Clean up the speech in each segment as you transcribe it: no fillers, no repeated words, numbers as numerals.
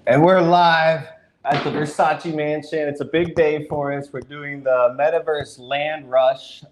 And we're live at the Versace mansion. It's a big day for us. We're doing the Metaverse Land Rush.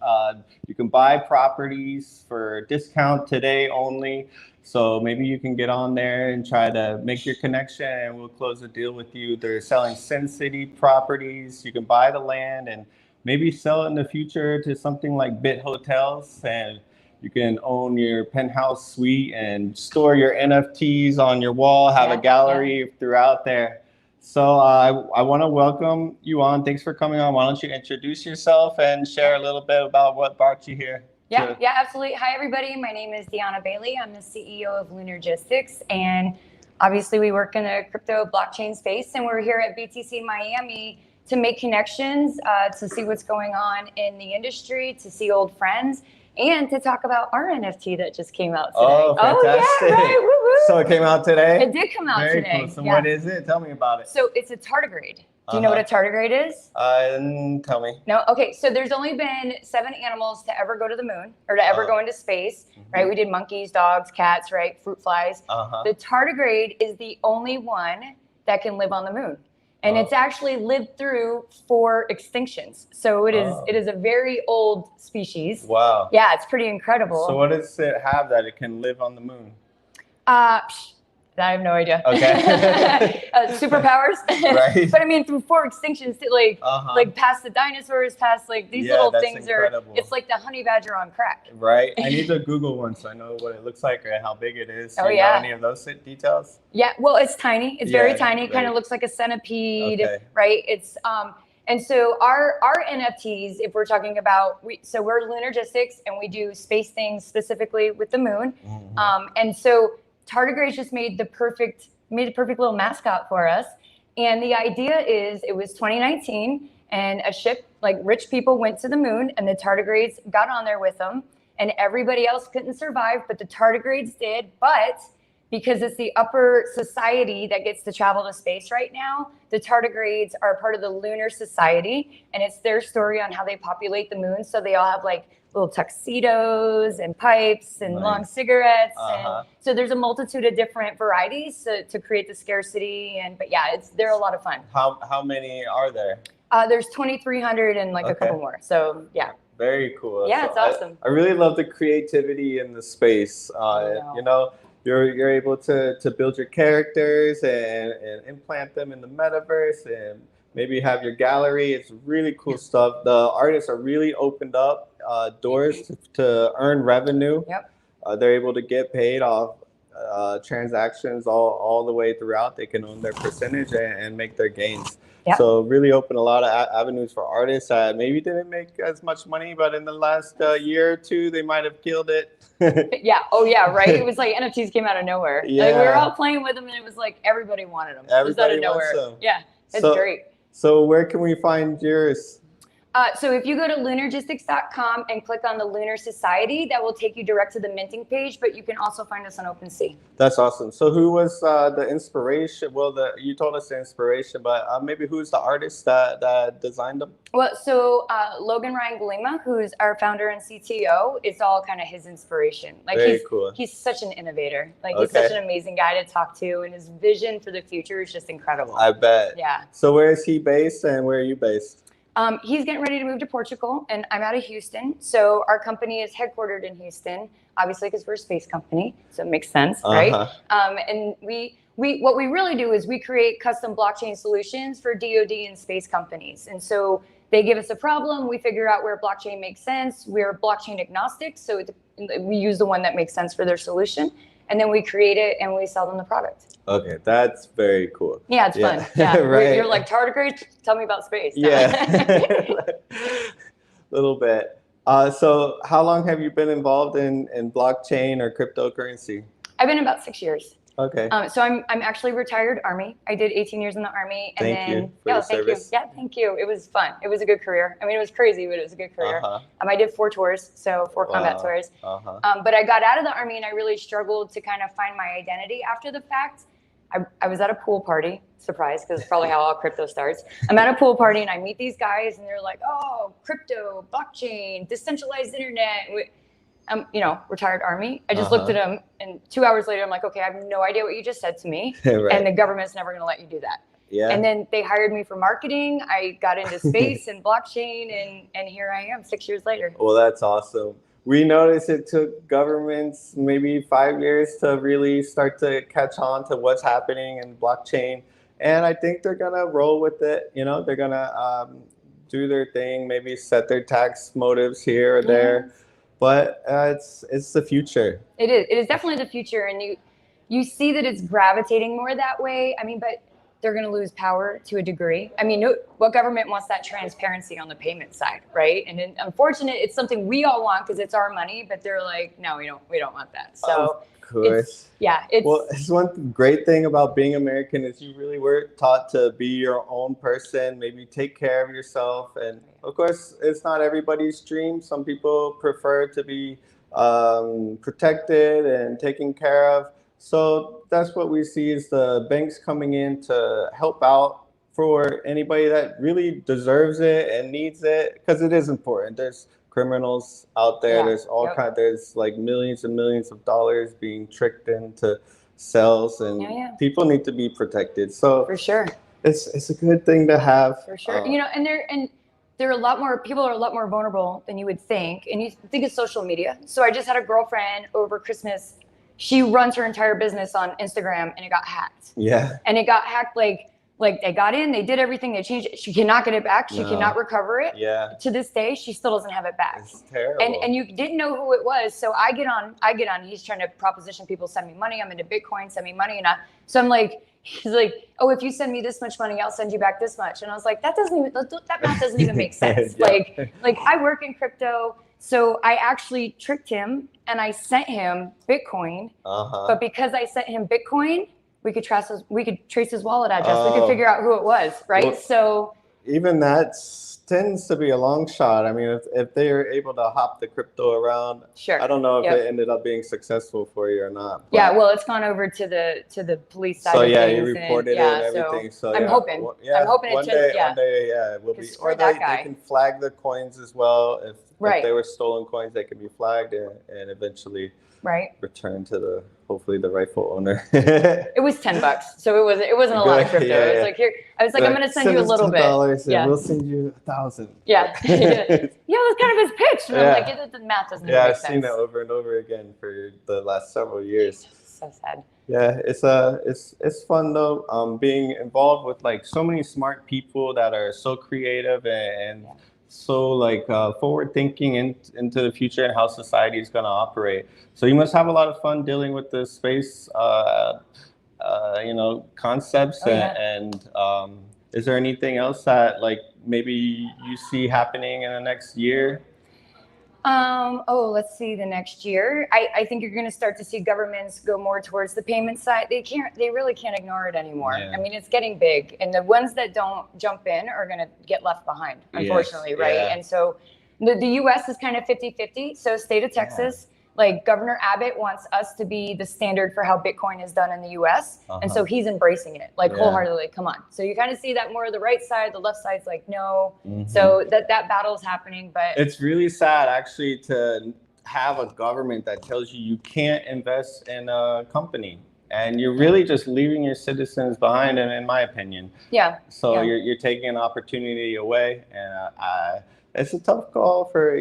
You can buy properties for discount today only. So maybe you can get on there and try to make your connection and we'll close a deal with you. They're selling Sin City properties. You can buy the land and maybe sell it in the future to something like Bit Hotels, and you can own your penthouse suite and store your NFTs on your wall, have a gallery throughout there. So I want to welcome you on. Thanks for coming on. Why don't you introduce yourself and share a little bit about what brought you here? Yeah, absolutely. Hi, everybody. My name is Dionna Bailey. I'm the CEO of Lunargistics, and obviously we work in the crypto blockchain space, and we're here at BTC Miami to make connections, to see what's going on in the industry, to see old friends, and to talk about our NFT that just came out today. Oh, fantastic. Oh, yeah, right. Woo-woo. So it came out today? It did come out Very today. Cool. So what is it? Tell me about it. So it's a tardigrade. Do you know what a tardigrade is? Tell me. No? Okay, so there's only been 7 animals to ever go to the moon or to ever go into space, right? We did monkeys, dogs, cats, right? Fruit flies. The tardigrade is the only one that can live on the moon. And it's actually lived through 4 extinctions. So it is a very old species. Wow. Yeah, it's pretty incredible. So what does it have that it can live on the moon? I have no idea. Okay. Superpowers. Right. But I mean, through 4 extinctions, like past the dinosaurs, past like these little things incredible. it's like the honey badger on crack. Right. I need to Google one so I know what it looks like or how big it is. Do you know any of those details? Yeah. Well, it's tiny. It's very tiny. It kind of looks like a centipede. Okay. Right. It's and so our NFTs, if we're talking about, we're Lunargistics and we do space things specifically with the moon. And so tardigrades just made a perfect little mascot for us. And the idea is it was 2019 and a ship, like rich people went to the moon and the tardigrades got on there with them and everybody else couldn't survive, but the tardigrades did. But because it's the upper society that gets to travel to space right now, the tardigrades are part of the Lunar Society, and it's their story on how they populate the moon. So they all have like little tuxedos and pipes and long cigarettes. And so there's a multitude of different varieties to create the scarcity. But yeah, they're a lot of fun. How many are there? There's 2,300 and like a couple more. So yeah. Very cool. Yeah, it's awesome. I really love the creativity in the space. You know, you're able to build your characters and implant them in the metaverse and maybe have your gallery. It's really cool stuff. The artists are really opened up doors to earn revenue. They're able to get paid off transactions all the way throughout. They can own their percentage and make their gains. So really open a lot of avenues for artists that maybe didn't make as much money, but in the last year or two, they might have killed it. Yeah. Oh yeah. Right. It was like NFTs came out of nowhere. Yeah. Like we were all playing with them and it was like everybody wanted them. Everybody it was out of wants nowhere. them. Yeah. It's great. So where can we find yours? So if you go to lunargistics.com and click on the Lunar Society, that will take you direct to the minting page, but you can also find us on OpenSea. That's awesome. So who was the inspiration? Well, you told us the inspiration, but maybe who's the artist that designed them? Well, so Logan Ryan Galima, who's our founder and CTO, it's all kind of his inspiration. Like he's such an innovator. Like he's such an amazing guy to talk to, and his vision for the future is just incredible. I bet. Yeah. So where is he based and where are you based? He's getting ready to move to Portugal, and I'm out of Houston. So our company is headquartered in Houston, obviously because we're a space company, so it makes sense, right? And what we really do is we create custom blockchain solutions for DoD and space companies. And so they give us a problem, we figure out where blockchain makes sense. We're blockchain agnostic, so we use the one that makes sense for their solution. And then we create it and we sell them the product. Okay, that's very cool. Yeah, it's fun. Yeah, right. You're like, tardigrades, tell me about space. Yeah, little bit. So how long have you been involved in blockchain or cryptocurrency? I've been about 6 years. Okay. So I'm actually retired Army. I did 18 years in the Army. And thank you for your service. Yeah, thank you. It was fun. It was a good career. I mean, it was crazy, but it was a good career. I did 4 tours, so 4 combat tours. But I got out of the Army and I really struggled to kind of find my identity after the fact. I was at a pool party, surprise, because it's probably how all crypto starts. I'm at a pool party and I meet these guys and they're like, oh, crypto, blockchain, decentralized internet. retired Army. I just looked at him, and 2 hours later, I'm like, okay, I have no idea what you just said to me, Right. and the government's never going to let you do that. Yeah. And then they hired me for marketing. I got into space and blockchain, and here I am 6 years later. Well, that's awesome. We noticed it took governments maybe 5 years to really start to catch on to what's happening in blockchain. And I think they're going to roll with it. They're going to do their thing, maybe set their tax motives here or there. But it's the future. It is. It is definitely the future. And you see that it's gravitating more that way. I mean, but they're going to lose power to a degree. I mean, what government wants that transparency on the payment side, right? And unfortunately, it's something we all want because it's our money, but they're like, no, we don't want that. So of course. It's one great thing about being American is you really were taught to be your own person, maybe take care of yourself. And of course, it's not everybody's dream. Some people prefer to be protected and taken care of. So that's what we see is the banks coming in to help out for anybody that really deserves it and needs it, because it is important. There's criminals out there. Yeah. There's all kinds. There's like millions and millions of dollars being tricked into cells, and people need to be protected. So for sure, it's a good thing to have. For sure, and there are a lot more people are a lot more vulnerable than you would think, and you think of social media. So I just had a girlfriend over Christmas. She runs her entire business on Instagram, and it got hacked. Yeah. And it got hacked like they got in, they did everything, they changed it. She cannot get it back. She cannot recover it. Yeah. To this day, she still doesn't have it back. It's terrible. And you didn't know who it was. So I get on, he's trying to proposition people, send me money. I'm into Bitcoin, send me money. So I'm like, he's like, oh, if you send me this much money, I'll send you back this much. And I was like, that math doesn't even make sense. Yeah. Like I work in crypto. So I actually tricked him and I sent him Bitcoin. But because I sent him Bitcoin, we could trace his wallet address. We could figure out who it was, right? Well, so even that tends to be a long shot. I mean, if they are able to hop the crypto around, sure. I don't know if it ended up being successful for you or not. But well, it's gone over to the police side. So of things, you reported it and everything. So I'm hoping. I'm hoping one day it will be. Or they can flag the coins as well. If they were stolen coins, they can be flagged and eventually return to hopefully the rightful owner. It was $10, so it wasn't a lot of crypto. It was like here. I was like, I'm going to send you a little bit. And we'll send you 1,000. Yeah. It was kind of his pitch. And I'm like, the math doesn't make sense. I've seen it over and over again for the last several years. So sad. Yeah, it's fun though. Being involved with like so many smart people that are so creative and so like forward thinking into the future and how society is going to operate. So you must have a lot of fun dealing with the space, concepts. And is there anything else that like maybe you see happening in the next year? Let's see, the next year. I think you're going to start to see governments go more towards the payment side. They really can't ignore it anymore. Yeah. I mean, it's getting big, and the ones that don't jump in are going to get left behind, unfortunately, right? Yeah. And so the U.S. is kind of 50-50. So state of Texas, like Governor Abbott wants us to be the standard for how Bitcoin is done in the U.S. And so he's embracing it like wholeheartedly. Come on. So you kind of see that more the right side, the left side's like, no. So that battle's happening, but it's really sad actually to have a government that tells you can't invest in a company. And you're really just leaving your citizens behind, in my opinion. Yeah. So you're taking an opportunity away, and it's a tough call for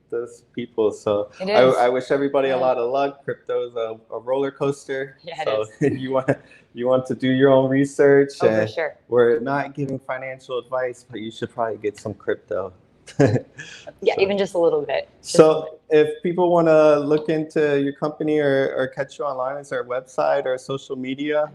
those people. So I wish everybody a lot of luck. Crypto's a roller coaster. Yeah, so it is. you want to do your own research. For sure. We're not giving financial advice, but you should probably get some crypto. Even just a little bit. If people want to look into your company or catch you online, is there a website or social media?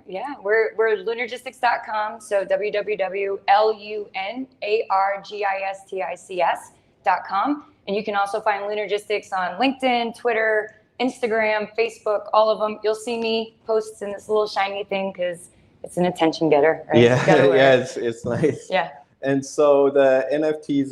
Yeah, we're lunargistics.com. So www.lunargistics.com. And you can also find Lunargistics on LinkedIn, Twitter, Instagram, Facebook, all of them. You'll see me posts in this little shiny thing because it's an attention getter. Right? Yeah, it's nice. Yeah. And so the NFTs,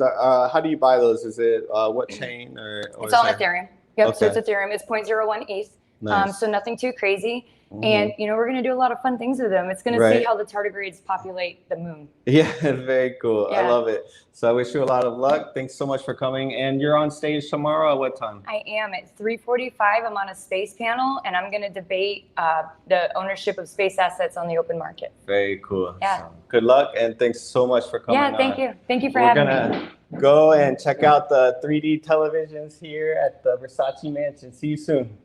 how do you buy those? Is it what chain or it's on Ethereum. Yep. Okay. So it's Ethereum. It's 0.01 ETH. Nice. So nothing too crazy. And, you know, we're going to do a lot of fun things with them. It's going to see how the tardigrades populate the moon. Yeah, very cool. Yeah. I love it. So I wish you a lot of luck. Thanks so much for coming. And you're on stage tomorrow at what time? I am at 3:45. I'm on a space panel, and I'm going to debate the ownership of space assets on the open market. Very cool. Yeah. So good luck, and thanks so much for coming Yeah, thank on. you. Thank you for having me. We're going to go and check out the 3D televisions here at the Versace Mansion. See you soon.